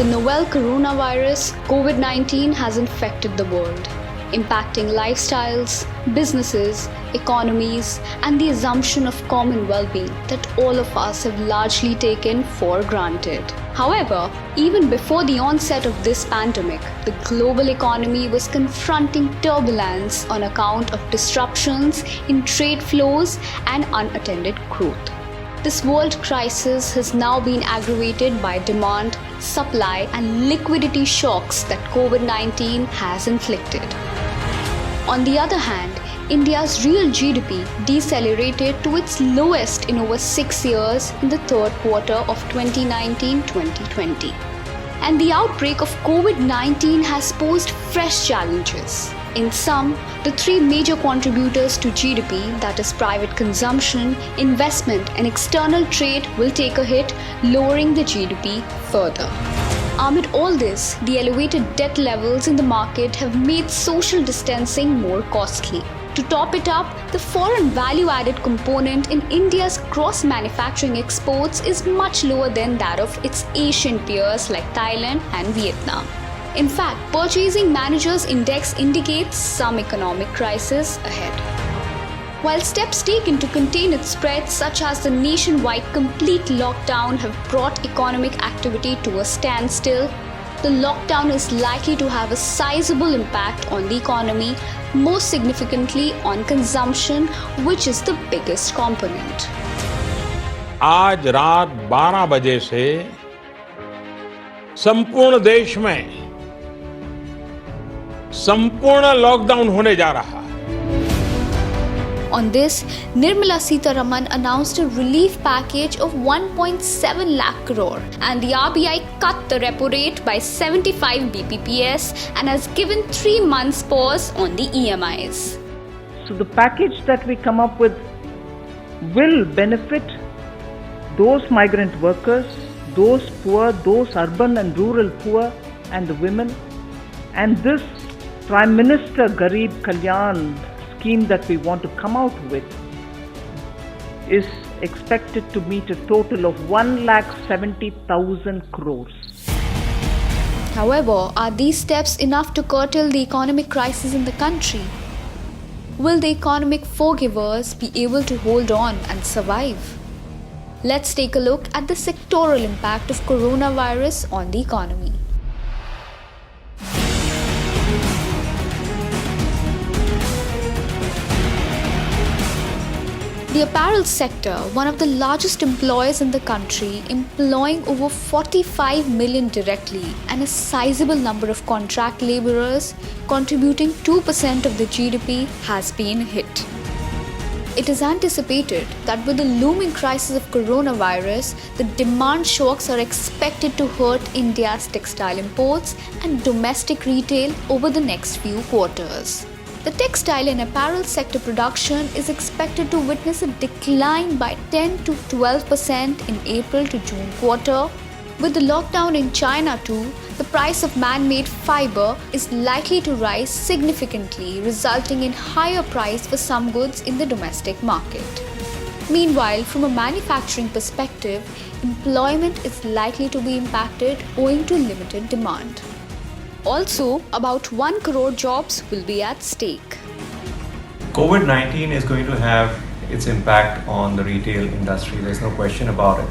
The novel coronavirus, COVID-19, has infected the world, impacting lifestyles, businesses, economies, and the assumption of common well-being that all of us have largely taken for granted. However, even before the onset of this pandemic, the global economy was confronting turbulence on account of disruptions in trade flows and unattended growth. This world crisis has now been aggravated by demand, supply, and liquidity shocks that COVID-19 has inflicted. On the other hand, India's real GDP decelerated to its lowest in over 6 years in the third quarter of 2019-2020. And the outbreak of COVID-19 has posed fresh challenges. In sum, the three major contributors to GDP, that is private consumption, investment, and external trade, will take a hit, lowering the GDP further. Amid all this, the elevated debt levels in the market have made social distancing more costly. To top it up, the foreign value-added component in India's gross manufacturing exports is much lower than that of its Asian peers like Thailand and Vietnam. In fact, Purchasing Managers Index indicates some economic crisis ahead. While steps taken to contain its spread, such as the nationwide complete lockdown, have brought economic activity to a standstill, the lockdown is likely to have a sizable impact on the economy, most significantly on consumption, which is the biggest component. आज रात 12 बजे से संपूर्ण देश में संपूर्ण lockdown होने जा रहा है. On this, Nirmala Sitharaman announced a relief package of 1.7 lakh crore, and the RBI cut the repo rate by 75 BPS and has given 3 months pause on the EMIs. So the package that we come up with will benefit those migrant workers, those poor, those urban and rural poor, and the women. And this Prime Minister Garib Kalyan scheme that we want to come out with is expected to meet a total of 1,70,000 crores. However, are these steps enough to curtail the economic crisis in the country? Will the economic forgivers be able to hold on and survive? Let's take a look at the sectoral impact of coronavirus on the economy. The apparel sector, one of the largest employers in the country, employing over 45 million directly and a sizable number of contract laborers, contributing 2% of the GDP, has been hit. It is anticipated that with the looming crisis of coronavirus, the demand shocks are expected to hurt India's textile imports and domestic retail over the next few quarters. The textile and apparel sector production is expected to witness a decline by 10 to 12% in April to June quarter. With the lockdown in China too, the price of man-made fiber is likely to rise significantly, resulting in higher price for some goods in the domestic market. Meanwhile, from a manufacturing perspective, employment is likely to be impacted owing to limited demand. Also, about 1 crore jobs will be at stake. COVID-19 is going to have its impact on the retail industry. There's no question about it.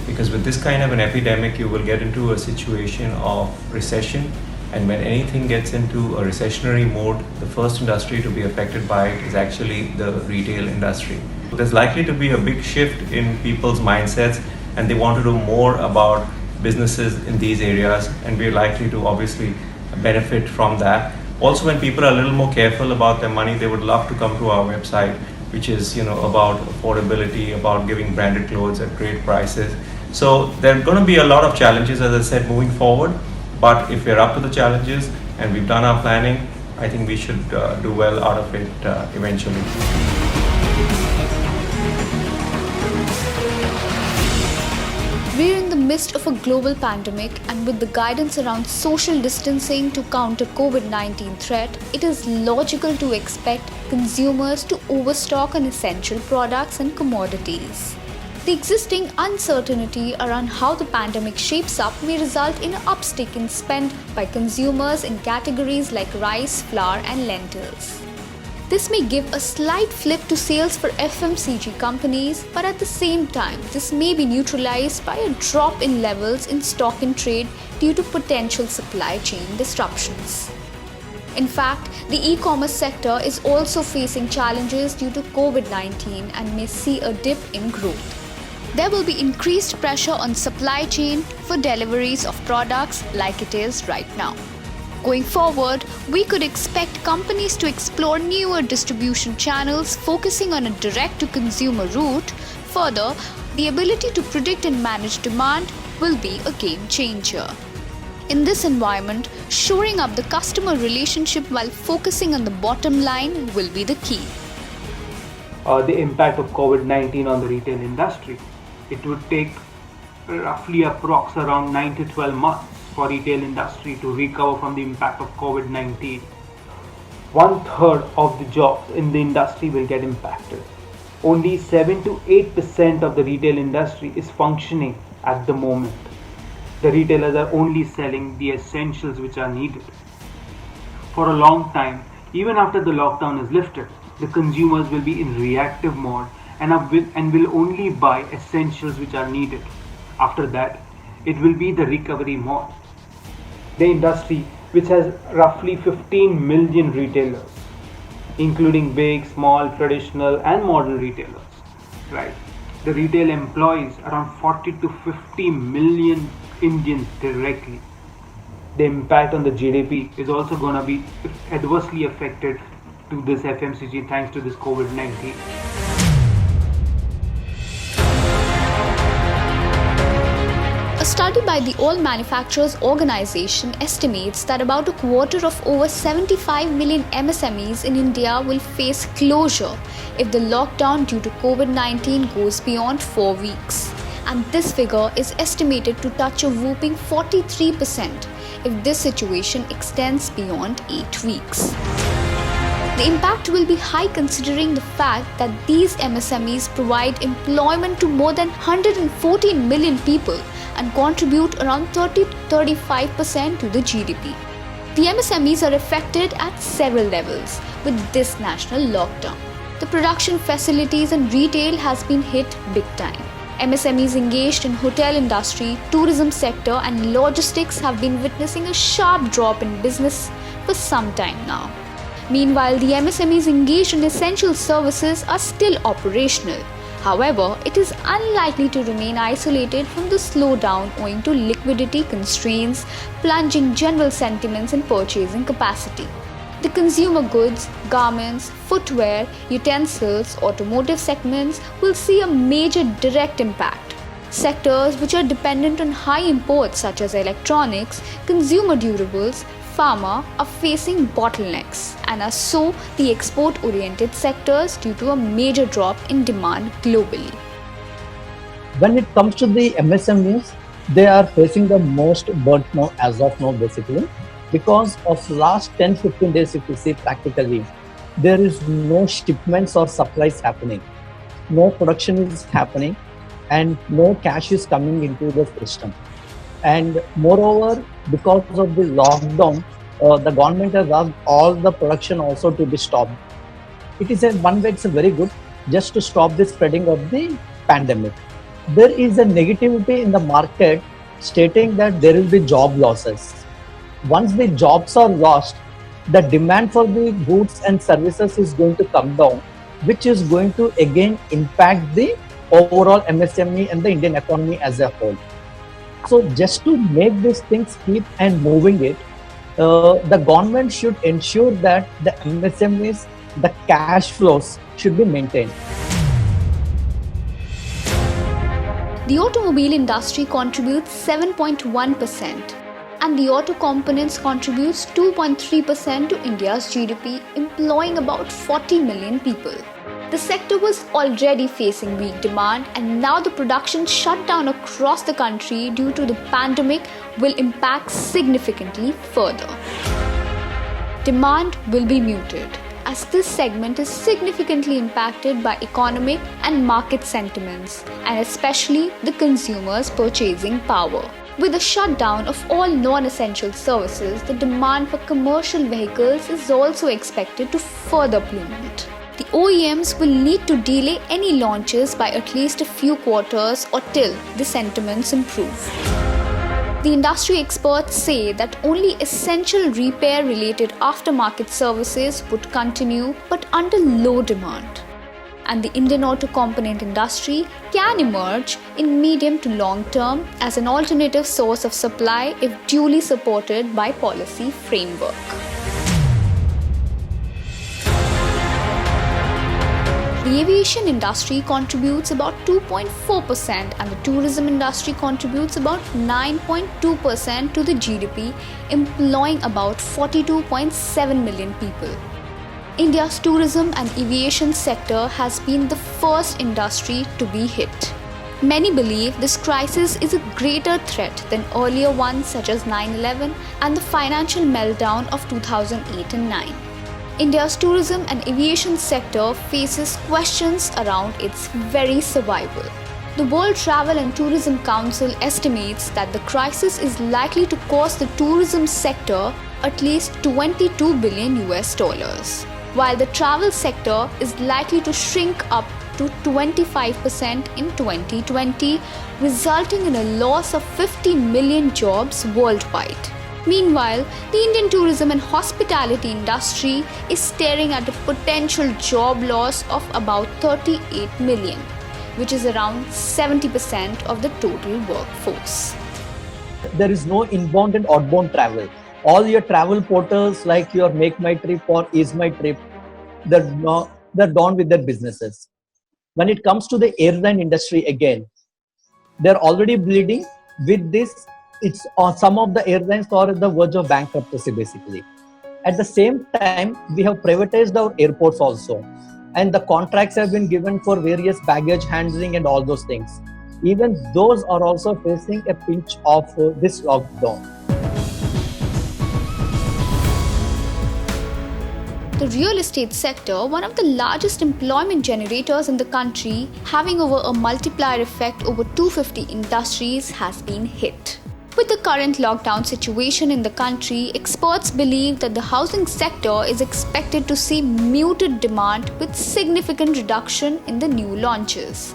Because with this kind of an epidemic, you will get into a situation of recession. And when anything gets into a recessionary mode, the first industry to be affected by it is actually the retail industry. There's likely to be a big shift in people's mindsets, and they want to do more about businesses in these areas, and we're likely to obviously benefit from that. Also, when people are a little more careful about their money, they would love to come to our website, which is about affordability, about giving branded clothes at great prices. So there are going to be a lot of challenges, as I said, moving forward. But if we're up to the challenges and we've done our planning, I think we should do well out of it eventually. We're in the midst of a global pandemic, and with the guidance around social distancing to counter COVID-19 threat, it is logical to expect consumers to overstock on essential products and commodities. The existing uncertainty around how the pandemic shapes up may result in an uptick in spend by consumers in categories like rice, flour, and lentils. This may give a slight flip to sales for FMCG companies, but at the same time, this may be neutralized by a drop in levels in stock in trade due to potential supply chain disruptions. In fact, the e-commerce sector is also facing challenges due to COVID-19 and may see a dip in growth. There will be increased pressure on supply chain for deliveries of products like it is right now. Going forward, we could expect companies to explore newer distribution channels focusing on a direct-to-consumer route. Further, the ability to predict and manage demand will be a game changer. In this environment, shoring up the customer relationship while focusing on the bottom line will be the key. The impact of COVID-19 on the retail industry. It would take roughly approx around 9 to 12 months for retail industry to recover from the impact of COVID-19. 1/3 of the jobs in the industry will get impacted. Only 7 to 8% of the retail industry is functioning at the moment. The retailers are only selling the essentials which are needed. For a long time, even after the lockdown is lifted, the consumers will be in reactive mode and will only buy essentials which are needed. After that, it will be the recovery mode. The industry, which has roughly 15 million retailers, including big, small, traditional and modern retailers, right? The retail employs around 40 to 50 million Indians directly. The impact on the GDP is also going to be adversely affected to this FMCG thanks to this COVID-19. A study by the All Manufacturers Organization estimates that about a quarter of over 75 million MSMEs in India will face closure if the lockdown due to COVID-19 goes beyond 4 weeks. And this figure is estimated to touch a whopping 43% if this situation extends beyond 8 weeks. The impact will be high considering the fact that these MSMEs provide employment to more than 114 million people and contribute around 30-35% to the GDP. The MSMEs are affected at several levels with this national lockdown. The production facilities and retail has been hit big time. MSMEs engaged in hotel industry, tourism sector and logistics have been witnessing a sharp drop in business for some time now. Meanwhile, the MSMEs engaged in essential services are still operational. However, it is unlikely to remain isolated from the slowdown owing to liquidity constraints, plunging general sentiments and purchasing capacity. The consumer goods, garments, footwear, utensils, automotive segments will see a major direct impact. Sectors which are dependent on high imports such as electronics, consumer durables, pharma are facing bottlenecks and are so the export-oriented sectors due to a major drop in demand globally. When it comes to the MSMEs, they are facing the most burden now as of now basically because of last 10-15 days if you see practically, there is no shipments or supplies happening. No production is happening and no cash is coming into the system. And moreover, because of the lockdown, the government has asked all the production also to be stopped. It is one way it's very good just to stop the spreading of the pandemic. There is a negativity in the market stating that there will be job losses. Once the jobs are lost, the demand for the goods and services is going to come down, which is going to again impact the overall MSME and the Indian economy as a whole. So just to make these things keep and moving it, the government should ensure that the MSMEs, the cash flows should be maintained. The automobile industry contributes 7.1% and the auto components contributes 2.3% to India's GDP, employing about 40 million people. The sector was already facing weak demand and now the production shutdown across the country due to the pandemic will impact significantly further. Demand will be muted as this segment is significantly impacted by economic and market sentiments, and especially the consumers' purchasing power. With the shutdown of all non-essential services, the demand for commercial vehicles is also expected to further plummet. The OEMs will need to delay any launches by at least a few quarters or till the sentiments improve. The industry experts say that only essential repair-related aftermarket services would continue, but under low demand. And the Indian auto component industry can emerge in medium to long term as an alternative source of supply if duly supported by policy framework. The aviation industry contributes about 2.4% and the tourism industry contributes about 9.2% to the GDP, employing about 42.7 million people. India's tourism and aviation sector has been the first industry to be hit. Many believe this crisis is a greater threat than earlier ones such as 9/11 and the financial meltdown of 2008 and 9. India's tourism and aviation sector faces questions around its very survival. The World Travel and Tourism Council estimates that the crisis is likely to cost the tourism sector at least $22 billion, while the travel sector is likely to shrink up to 25% in 2020, resulting in a loss of 50 million jobs worldwide. Meanwhile, the Indian tourism and hospitality industry is staring at a potential job loss of about 38 million, which is around 70% of the total workforce. There is no inbound and outbound travel. All your travel portals like your Make My Trip or Is My Trip, they're done with their businesses. When it comes to the airline industry again, they're already bleeding. With this, it's some of the airlines are at the verge of bankruptcy basically. At the same time, we have privatized our airports also, and the contracts have been given for various baggage handling and all those things. Even those are also facing a pinch of this lockdown. The real estate sector, one of the largest employment generators in the country, having over a multiplier effect over 250 industries, has been hit. With the current lockdown situation in the country, experts believe that the housing sector is expected to see muted demand with significant reduction in the new launches.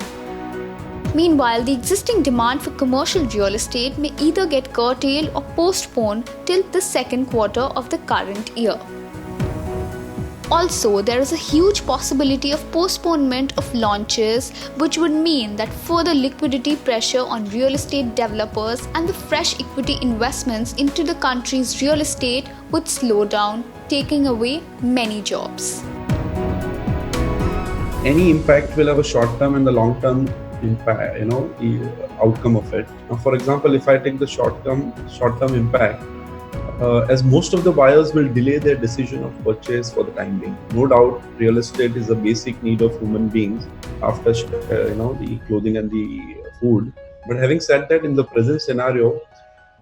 Meanwhile, the existing demand for commercial real estate may either get curtailed or postponed till the second quarter of the current year. Also, there is a huge possibility of postponement of launches, which would mean that further liquidity pressure on real estate developers and the fresh equity investments into the country's real estate would slow down, taking away many jobs. Any impact will have a short-term and the long-term impact, the outcome of it. Now, for example, if I take the short-term impact, as most of the buyers will delay their decision of purchase for the time being. No doubt, real estate is a basic need of human beings after the clothing and the food. But having said that, in the present scenario,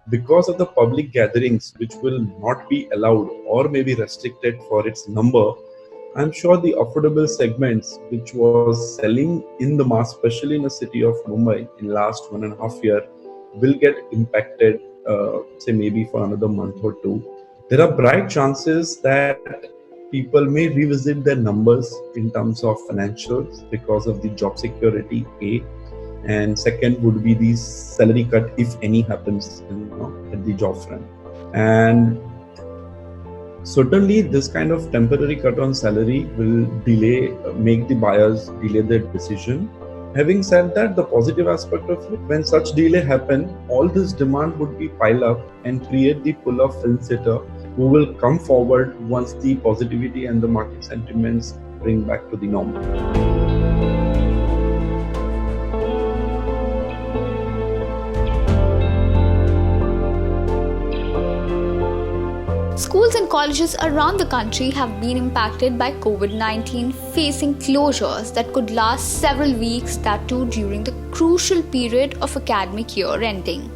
because of the public gatherings which will not be allowed or may be restricted for its number, I'm sure the affordable segments which was selling in the mass, especially in the city of Mumbai in last 1.5 years, will get impacted, say maybe for another month or two. There are bright chances that people may revisit their numbers in terms of financials because of the job security, A, and second would be the salary cut if any happens at the job front. And certainly this kind of temporary cut on salary will make the buyers delay their decision. Having said that, the positive aspect of it, when such delay happen, all this demand would be piled up and create the pool of film sitter who will come forward once the positivity and the market sentiments bring back to the normal. Schools and colleges around the country have been impacted by COVID-19, facing closures that could last several weeks, that too during the crucial period of academic year ending.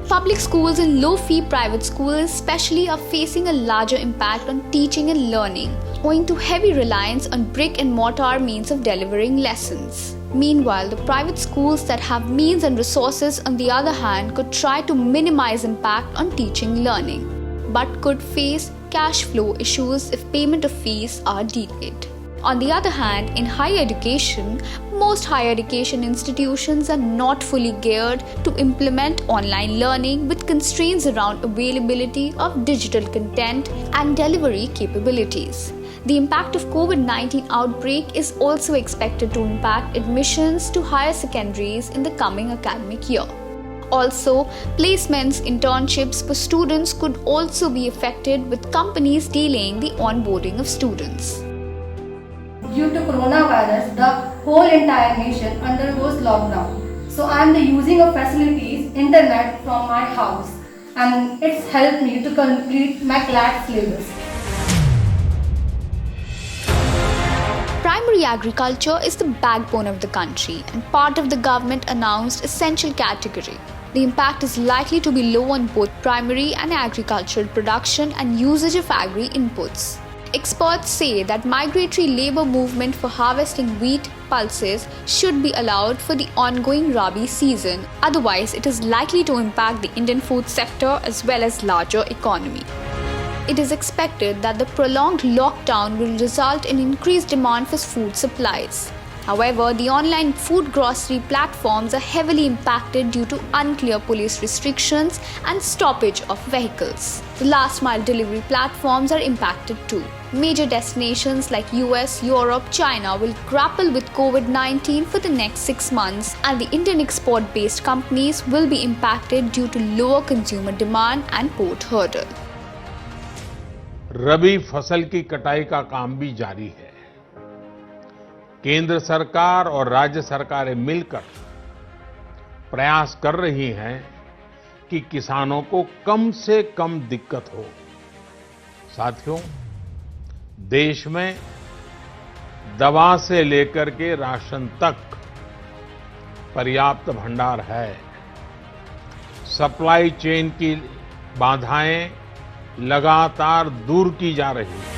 Public schools and low-fee private schools especially are facing a larger impact on teaching and learning, owing to heavy reliance on brick-and-mortar means of delivering lessons. Meanwhile, the private schools that have means and resources, on the other hand, could try to minimize impact on teaching learning, but could face cash flow issues if payment of fees are delayed. On the other hand, in higher education, most higher education institutions are not fully geared to implement online learning with constraints around availability of digital content and delivery capabilities. The impact of COVID-19 outbreak is also expected to impact admissions to higher secondaries in the coming academic year. Also, placements, internships for students could also be affected, with companies delaying the onboarding of students. Due to coronavirus, the whole entire nation undergoes lockdown. So I am using of facilities, internet from my house, and it's helped me to complete my CLAT syllabus. Primary agriculture is the backbone of the country and part of the government-announced essential category. The impact is likely to be low on both primary and agricultural production and usage of agri-inputs. Experts say that migratory labor movement for harvesting wheat pulses should be allowed for the ongoing Rabi season, otherwise it is likely to impact the Indian food sector as well as larger economy. It is expected that the prolonged lockdown will result in increased demand for food supplies. However, the online food grocery platforms are heavily impacted due to unclear police restrictions and stoppage of vehicles. The last mile delivery platforms are impacted too. Major destinations like US, Europe, China will grapple with COVID-19 for the next 6 months, and the Indian export-based companies will be impacted due to lower consumer demand and port hurdle. रबी फसल की कटाई का काम भी जारी है। केंद्र सरकार और राज्य सरकारें मिलकर प्रयास कर रही हैं कि किसानों को कम से कम दिक्कत हो। साथियों, देश में दवा से लेकर के राशन तक पर्याप्त भंडार है। सप्लाई चेन की बाधाएं लगातार दूर की जा रही है।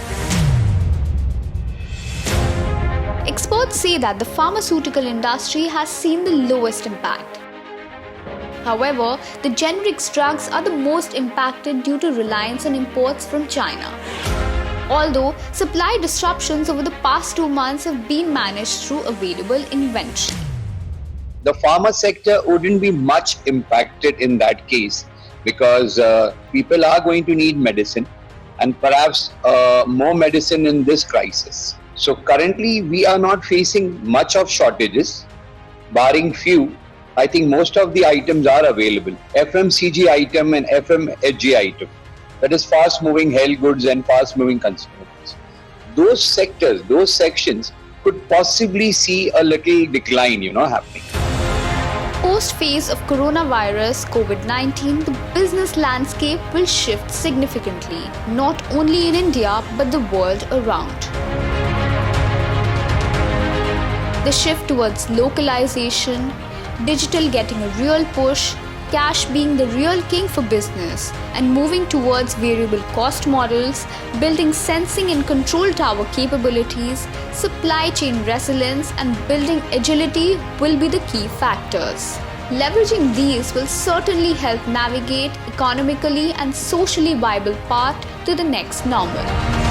Experts say that the pharmaceutical industry has seen the lowest impact. However, the generics drugs are the most impacted due to reliance on imports from China. Although supply disruptions over the past 2 months have been managed through available inventory. The pharma sector wouldn't be much impacted in that case because people are going to need medicine and perhaps more medicine in this crisis. So currently we are not facing much of shortages, barring few. I think most of the items are available. FMCG item and FMHG item, that is fast moving health goods and fast moving consumables. Those sectors, those sections could possibly see a little decline, happening. Post-phase of coronavirus COVID-19, the business landscape will shift significantly, not only in India but the world around. The shift towards localization, digital getting a real push, cash being the real king for business, and moving towards variable cost models, building sensing and control tower capabilities, supply chain resilience, and building agility will be the key factors. Leveraging these will certainly help navigate economically and socially viable path to the next normal.